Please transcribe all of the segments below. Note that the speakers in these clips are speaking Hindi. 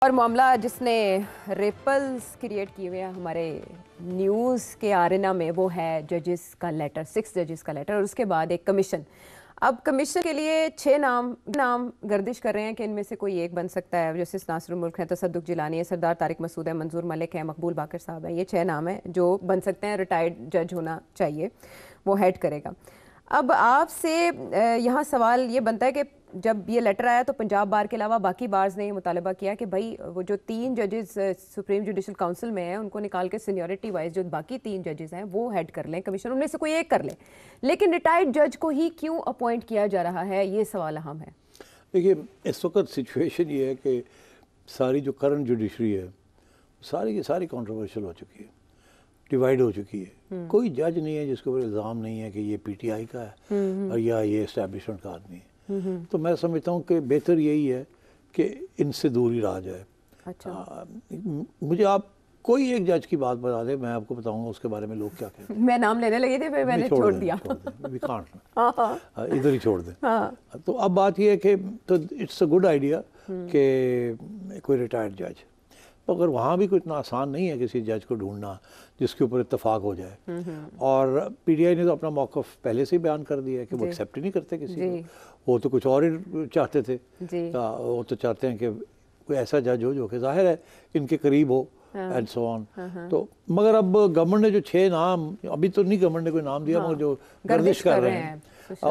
और मामला जिसने रिपल्स क्रिएट किए हुए हैं हमारे न्यूज़ के आरेना में, वो है जजेस का लेटर, 6 जजेस का लेटर और उसके बाद एक कमीशन। अब कमीशन के लिए 6 नाम गर्दिश कर रहे हैं कि इनमें से कोई एक बन सकता है। जस्टिस नासिरुल मुल्क है, तसद्दुक जिलानी है, सरदार तारिक मसूद है, मंजूर मलिक है, मकबूल बाकर साहब है। ये 6 नाम हैं जो बन सकते हैं। रिटायर्ड जज होना चाहिए, वो हेड करेगा। अब आपसे यहाँ सवाल ये बनता है कि जब ये लेटर आया तो पंजाब बार के अलावा बाकी बार्स ने ये मुतालबा किया कि भाई वो जो 3 जजेस सुप्रीम जुडिशल काउंसिल में हैं उनको निकाल के सीनियरिटी वाइज जो बाकी 3 जजेस हैं वो हेड कर लें, कमीशन उनमें से कोई एक कर ले। लेकिन रिटायर्ड जज को ही क्यों अपॉइंट किया जा रहा है, ये सवाल अहम है। देखिए, इस वक्त सिचुएशन ये है कि सारी जो करंट जुडिशरी है सारी की सारी कंट्रोवर्शियल हो चुकी है, डिवाइड हो चुकी है। कोई जज नहीं है जिसके ऊपर इल्ज़ाम नहीं है कि ये पीटीआई का है और या ये एस्टैब्लिशमेंट का आदमी है। तो मैं समझता हूँ कि बेहतर यही है कि इनसे दूरी रहा जाए। अच्छा, मुझे आप कोई एक जज की बात बता दें, मैं आपको बताऊंगा उसके बारे में लोग क्या कहते हैं। मैं नाम लेने लगी थी, फिर मैंने छोड़ दिया। इधर ही छोड़ दें। तो अब बात यह है कि तो इट्स अ गुड आइडिया कि कोई रिटायर्ड जज, तो अगर वहाँ भी कोई इतना आसान नहीं है किसी जज को ढूंढना जिसके ऊपर इत्तेफाक हो जाए। और पीटीआई ने तो अपना मौक़िफ़ पहले से ही बयान कर दिया है कि वो एक्सेप्ट ही नहीं करते किसी को। वो तो कुछ और ही चाहते थे। वो तो चाहते हैं कि कोई ऐसा जज हो जो कि जाहिर है इनके करीब हो एंड सो ऑन। तो मगर अब गवर्नमेंट ने जो 6 नाम, अभी तो नहीं गवर्नमेंट ने कोई नाम दिया, मगर जो गर्दिश कर रहे हैं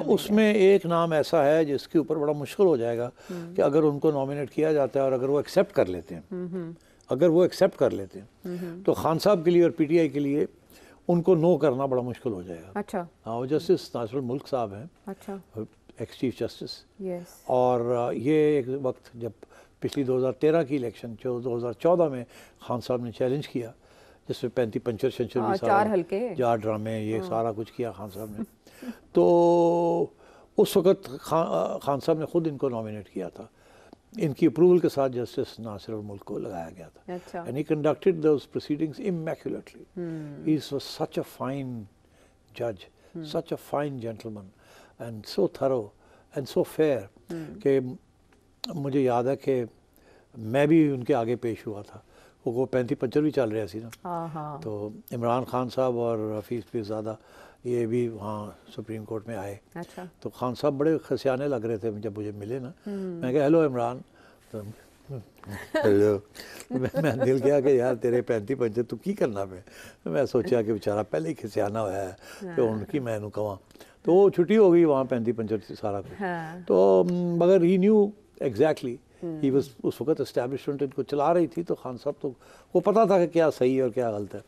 उसमें एक नाम ऐसा है जिसके ऊपर बड़ा मुश्किल हो जाएगा कि अगर उनको नॉमिनेट किया जाता है और अगर वो एक्सेप्ट कर लेते हैं, अगर वो एक्सेप्ट कर लेते हैं तो खान साहब के लिए और पीटीआई के लिए उनको नो करना बड़ा मुश्किल हो जाएगा। अच्छा। हाँ, वो जस्टिस नासिरुल मुल्क साहब हैं। अच्छा। Ex chief justice. और ये एक वक्त जब पिछली 2013 की इलेक्शन 2014 में खान साहब ने चैलेंज किया, जिसमें 35 पंचर शंचर भी 4 हल्के 4 ड्रामे ये सारा कुछ किया खान साहब ने। तो उस वक़्त खान साहब ने ख़ुद इनको नॉमिनेट किया था, इनकी अप्रूवल के साथ जस्टिस नासिरुल मुल्क को लगाया गया था। अच्छा। And he conducted those proceedings immaculately. He was such a fine जज, such a fine gentleman and so thorough and so fair कि मुझे याद है कि मैं भी उनके आगे पेश हुआ था। वो 35 पंचर भी चल रहे थे ना। तो इमरान खान साहब और हफीज़ पीरज़ादा ये भी वहाँ सुप्रीम कोर्ट में आए। अच्छा। तो खान साहब बड़े खसियाने लग रहे थे जब मुझे मिले ना। मैं कहा हेलो इमरान, तो हेलो मैं दिल किया कि यार तेरे 35 पंचर तू की करना पे। तो मैं सोचा कि बेचारा पहले ही खसियाना हुआ है तो उनकी मैं कहवा, तो वो छुट्टी हो गई वहाँ 35 पंचर सारा कुछ। तो मगर ही न्यू एग्जैक्टली ही वाज, उस वक्त एस्टैब्लिशमेंट इनको चला रही थी, तो खान साहब तो वो पता था कि क्या सही है और क्या गलत है,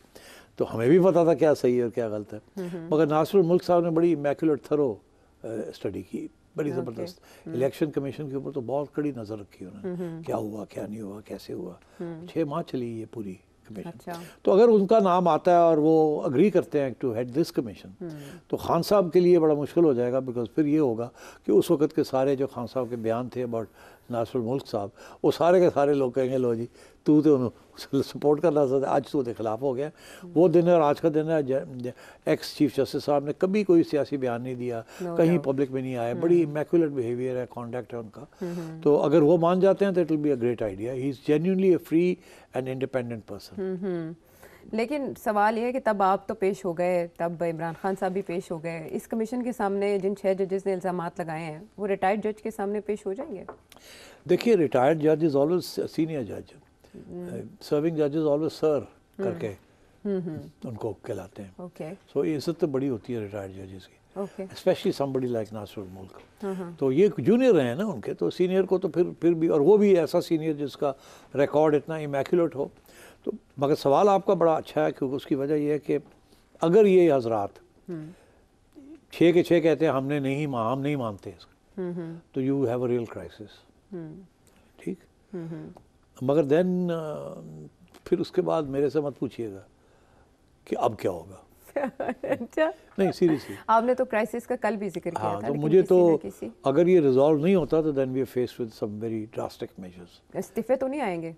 तो हमें भी पता था क्या सही है और क्या गलत है। मगर नासिरुल मुल्क साहब ने बड़ी इमैक्युलेट थरो स्टडी की, बड़ी ज़बरदस्त। इलेक्शन कमीशन के ऊपर तो बहुत कड़ी नज़र रखी उन्होंने, क्या हुआ क्या नहीं हुआ कैसे हुआ। 6 माह चली ये पूरी कमीशन। अच्छा। तो अगर उनका नाम आता है और वो अग्री करते हैं टू हेड दिस कमीशन, तो खान साहब के लिए बड़ा मुश्किल हो जाएगा। बिकॉज फिर ये होगा कि उस वक्त के सारे जो खान साहब के बयान थे अबाउट नासिरुल मुल्क साहब, वो सारे के सारे लोग कहेंगे लो जी तू तो सपोर्ट करना चाहता, आज तो खिलाफ हो गया। वो दिन है और आज का दिन है। एक्स चीफ जस्टिस साहब ने कभी कोई सियासी बयान नहीं दिया, कहीं पब्लिक में नहीं आए, बड़ी इमैक्युलेट बिहेवियर है, कॉन्डक्ट है उनका। तो अगर वो मान जाते हैं तो it will be a great idea. He is genuinely a free and independent person. लेकिन सवाल ये है कि तब आप तो पेश हो गए, तब इमरान खान साहब भी पेश हो गए। इस कमीशन के सामने जिन 6 जजेस ने इल्ज़ामात लगाए हैं वो रिटायर्ड जज के सामने पेश हो जाएंगे? देखिए, रिटायर्ड जज इज़ ऑलवेज सीनियर जज, सर्विंग जज इज़ ऑलवेज सर करके उनको कहलाते हैं। सो इज्जत तो बड़ी होती है रिटायर्ड जजेस की, स्पेशली समबडी लाइक नासिरुल मुल्क। तो ये जूनियर हैं ना उनके, तो सीनियर को तो फिर भी, और वो भी ऐसा सीनियर जिसका रिकॉर्ड इतना इमैक्युलेट हो। तो मगर सवाल आपका बड़ा अच्छा है, क्योंकि उसकी वजह यह है कि अगर ये हजरात 6 के 6 कहते हैं हम नहीं मानते इसको, तो you have a real crisis. ठीक। मगर देन फिर उसके बाद मेरे से मत पूछिएगा कि अब क्या होगा। अच्छा। नहीं, सीरियसली आपने तो क्राइसिस का कल भी जिक्र किया था। तो मुझे तो अगर ये रिजॉल्व नहीं होता तो then we are faced with some very drastic measures. इस्तीफे तो नहीं आएंगे?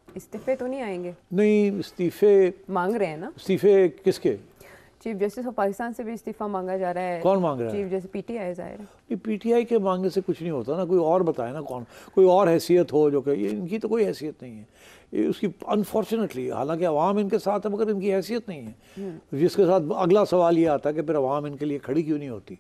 इस्तीफे तो नहीं आएंगे? नहीं, इस्तीफे मांग रहे हैं ना? इस्तीफे किसके? चीफ जस्टिस ऑफ पाकिस्तान से भी इस्तीफा मांगा जा रहा है। कौन मांग रहा है? चीफ जस्टिस पीटीआई जाहिर है। ये पीटीआई के मांगने से कुछ नहीं होता ना, कोई और बताए ना कौन, कोई और हैसियत हो जो कि ये इनकी तो कोई हैसियत नहीं है ये उसकी, अनफॉर्चुनेटली। हालांकि अवाम इनके साथ है मगर इनकी हैसियत नहीं है। जिसके साथ अगला सवाल ये आता है कि फिर अवाम इनके लिए खड़ी क्यों नहीं होती,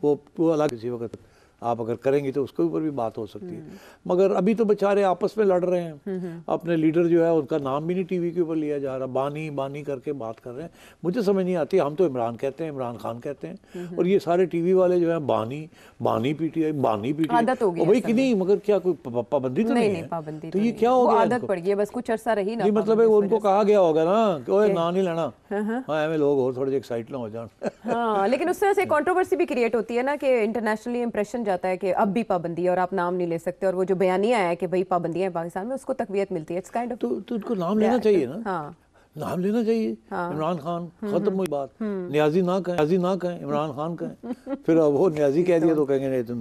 वो अलग किसी वक्त आप अगर करेंगे तो उसके ऊपर भी बात हो सकती है। मगर अभी तो बेचारे आपस में लड़ रहे हैं। अपने लीडर जो है उनका नाम भी नहीं टीवी के ऊपर लिया जा रहा, बानी बानी करके बात कर रहे हैं। मुझे समझ नहीं आती, हम तो इमरान कहते हैं, इमरान खान कहते हैं, और ये सारे टीवी वाले जो है बानी बानी पीटीआई बानी पीटीआई। आदत हो गई भाई कि नहीं, मगर क्या कोई पाबंदी तो नहीं है? पाबंदी तो ये क्या हो गया? आदत पड़ गई है, बस कुछ अरसा रही ना। मतलब है उनको कहा गया होगा ना कि ओए ना नहीं लेना, हाँ हमें लोग और थोड़े एक्साइट ना हो जाए। हाँ, लेकिन उस तरह से कंट्रोवर्सी भी क्रिएट होती है ना कि इंटरनेशनली इंप्रेशन जाता है कि अब भी पाबंदी है और आप नाम नहीं ले सकते, और वो जो बयानिया आया है कि भाई पाबंदियां हैं पाकिस्तान में, उसको तकवीयत मिलती है। इट्स काइंड ऑफ तो उनको नाम लेना चाहिए ना। हाँ, नाम लेना चाहिए। इमरान खान, खत्म हुई बात। न्याजी ना कहें, न्याजी ना कहें, इमरान खान कहें। फिर अब वो न्याजी कह दिया तो कहेंगे नहीं तो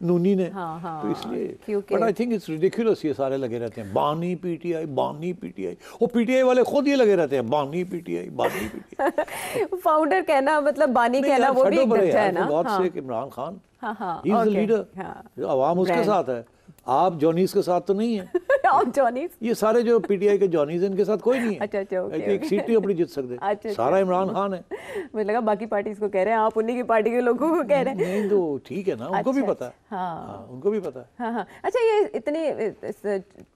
नूनी ने। तो इसलिए but I think it's ridiculous, ये सारे लगे रहते हैं बानी पीटीआई बानी पीटीआई। वो पीटीआई वाले खुद ये लगे रहते हैं बानी पीटीआई बानी पीटीआई। फाउंडर कहना मतलब बानी कहना वो भी एक दर्जा है ना। बहुत से Imran Khan he is the leader, अवाम उसके साथ है, आप जॉनीज के साथ तो नहीं है। आप जॉनीज, ये सारे जो पीटीआई के जॉनीज इनके साथ कोई नहीं है। अच्छा, एक सीट नहीं अपनी जीत सकते। सारा इमरान खान है। मुझे लगा बाकी पार्टीज को कह रहे हैं, आप उन्हीं की पार्टी के लोगों को कह रहे हैं। नहीं तो ठीक है ना, उनको भी पता है। हाँ, उनको भी पता है। हाँ। अच्छा, ये इतनी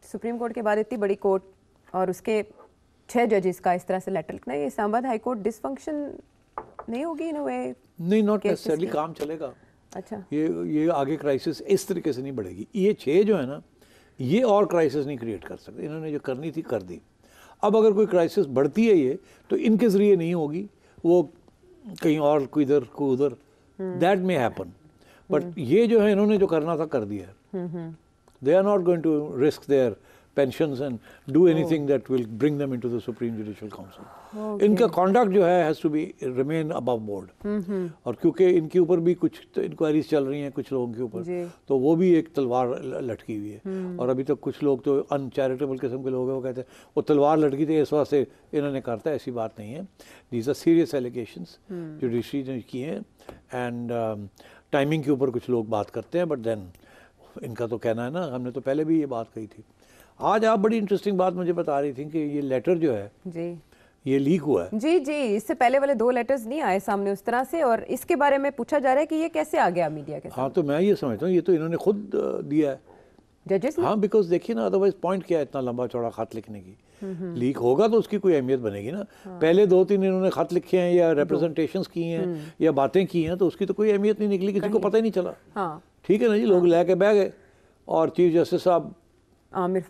सुप्रीम कोर्ट के बाद इतनी बड़ी कोर्ट और उसके 6 जजेस का इस तरह से लेटर लिखना, ये इस्लामाबाद हाई कोर्ट डिसफंक्शन नहीं होगी इन अ वे? नहीं, नॉट नेसेसरली, काम चलेगा। अच्छा, ये आगे क्राइसिस इस तरीके से नहीं बढ़ेगी। ये 6 जो है ना, ये और क्राइसिस नहीं क्रिएट कर सकते। इन्होंने जो करनी थी कर दी। अब अगर कोई क्राइसिस बढ़ती है ये तो इनके ज़रिए नहीं होगी, वो कहीं और कोई इधर को उधर, दैट मे हैपन। बट ये जो है इन्होंने जो करना था कर दिया है। They are not going to risk their pensions and do anything that will bring them into the Supreme Judicial Council. इनका conduct जो है has to be remain above board. और क्योंकि इनके ऊपर भी कुछ इंक्वायरीज चल रही हैं कुछ लोगों के ऊपर, तो वो भी एक तलवार लटकी हुई है। और अभी तक कुछ लोग तो अनचैरिटेबल किस्म के लोग हैं, वो कहते हैं वो तलवार लटकी थी इस वास्ते इन्होंने करता है, ऐसी बात नहीं है। These are serious allegations judiciary ने किए हैं, एंड टाइमिंग के ऊपर कुछ लोग बात करते हैं, बट देन इनका तो कहना है ना, हमने तो पहले भी ये बात कही थी। आज आप बड़ी इंटरेस्टिंग बात मुझे बता रही थी कि ये लेटर जो है जी, ये लीक हुआ है। जी, इससे पहले वाले 2 लेटर्स नहीं आए सामने उस तरह से, और इसके बारे में पूछा जा रहा है कि ये कैसे आ गया मीडिया के साथ। हाँ, तो मैं ये समझता हूँ ये तो इन्होंने खुद दिया है जजेस। हाँ, बिकॉज देखिए ना, अदरवाइज पॉइंट क्या है इतना लंबा चौड़ा खत लिखने की। लीक होगा तो उसकी कोई अहमियत बनेगी ना। पहले 2-3 इन्होंने खत लिखे हैं या रिप्रेजेंटेशंस की हैं या बातें की हैं, तो उसकी तो कोई अहमियत नहीं निकली, किसी को पता ही नहीं चला। ठीक है ना जी, लोग लेके बह गए। और चीफ जस्टिस साहब आमिर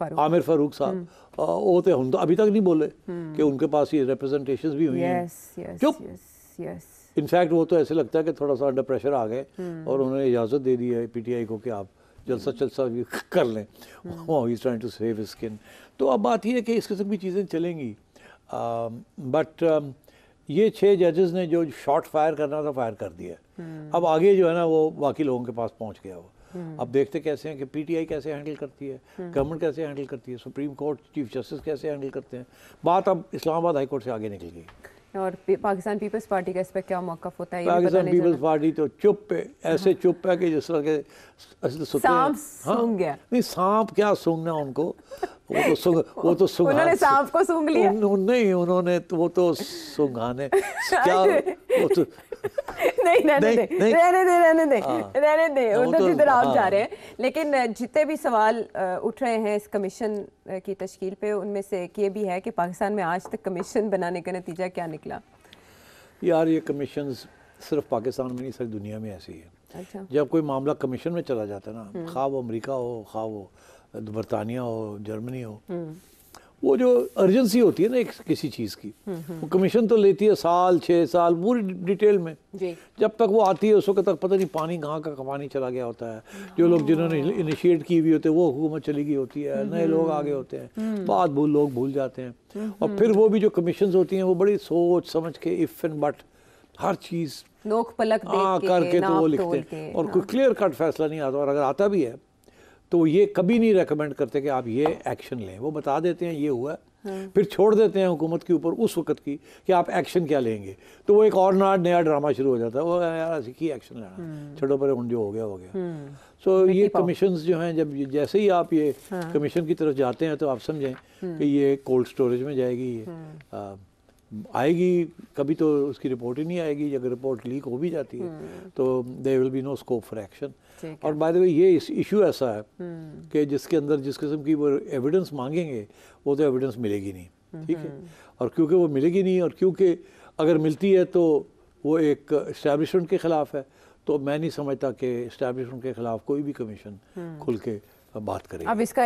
फारूक साहब वो तो हम तो अभी तक नहीं बोले कि उनके पास ये रिप्रेजेंटेशंस भी हुई हैं। चुप। इनफैक्ट वो तो ऐसे लगता है कि थोड़ा सा अंडर प्रेशर आ गए और उन्होंने इजाज़त दे दी है पीटीआई को कि आप जलसा कर लें। He is trying to save his skin. तो अब बात ये है कि इस किस्म की चीज़ें चलेंगी। बट ये 6 जजेस ने जो शॉट फायर करना था फायर कर दिया। अब आगे जो है ना वो बाकी लोगों के पास पहुँच गया वो। अब देखते कैसे हैं कि पीटीआई कैसे हैंडल करती है, गवर्नमेंट कैसे हैंडल करती है, सुप्रीम कोर्ट चीफ जस्टिस कैसे हैंडल करते हैं। बात अब इस्लामाबाद हाई कोर्ट से आगे निकल गई। और पाकिस्तान पीपल्स पार्टी का इस पर क्या मौक़िफ़ होता है? पाकिस्तान पीपल्स पार्टी तो चुप है, ऐसे चुप है कि जिस तरह के सांप सूंघ गया। नहीं, सांप क्या सूंघना उनको, वो तो उन्होंने सांप को सूंघ लिया। नहीं, उन्होंने वो तो सूंघाने क्या, वो तो रहने दे उधर जिधर आप जा रहे हैं। लेकिन जितने भी सवाल उठ रहे हैं इस कमीशन की तश्कील पे, उनमें से एक ये भी है कि पाकिस्तान में आज तक कमीशन बनाने का नतीजा क्या निकला? यार ये कमीशन सिर्फ पाकिस्तान में नहीं, सिर्फ दुनिया में ऐसी है। अच्छा। जब कोई मामला कमीशन में चला जाता है ना, खा वो अमेरिका हो, खा वो बरतानिया हो, जर्मनी हो, वो जो अर्जेंसी होती है ना एक किसी चीज़ की, वो कमीशन तो लेती है साल 6 साल पूरी डिटेल में जी। जब तक वो आती है उस वक्त तक पता नहीं पानी कहाँ का पानी चला गया होता है। जो लोग जिन्होंने इनिशिएट की हुई होते हैं वो हुकूमत चली गई होती है, नए लोग आगे होते हैं, बात लोग भूल जाते हैं। और फिर वो भी जो कमीशन होती हैं वो बड़ी सोच समझ के इफ एंड बट हर चीज़ नोक पलक करके तो वो लिखते हैं और कोई क्लियर कट फैसला नहीं आता। और अगर आता भी है तो ये कभी नहीं रेकमेंड करते कि आप ये एक्शन लें, वो बता देते हैं ये हुआ फिर छोड़ देते हैं हुकूमत के ऊपर उस वक्त की कि आप एक्शन क्या लेंगे, तो वो एक और नया ड्रामा शुरू हो जाता है, वो यार असं की एक्शन लेना, छोड़ो पर जो हो गया। सो ये कमीशंस जो हैं, जब जैसे ही आप ये कमीशन की तरफ जाते हैं तो आप समझें कि ये कोल्ड स्टोरेज में जाएगी, ये आएगी कभी तो उसकी रिपोर्ट ही नहीं आएगी, अगर रिपोर्ट लीक हो भी जाती है तो there will be no scope for action. और बाय द वे ये इशू ऐसा है कि जिसके अंदर जिस किस्म की वो एविडेंस मांगेंगे वो तो एविडेंस मिलेगी नहीं, ठीक है, और क्योंकि वो मिलेगी नहीं और क्योंकि अगर मिलती है तो वो एक इस्टेब्लिशमेंट के ख़िलाफ़ है, तो मैं नहीं समझता कि इस्टेब्लिशमेंट के ख़िलाफ़ कोई भी कमीशन खुल के बात करेगी। अब इसका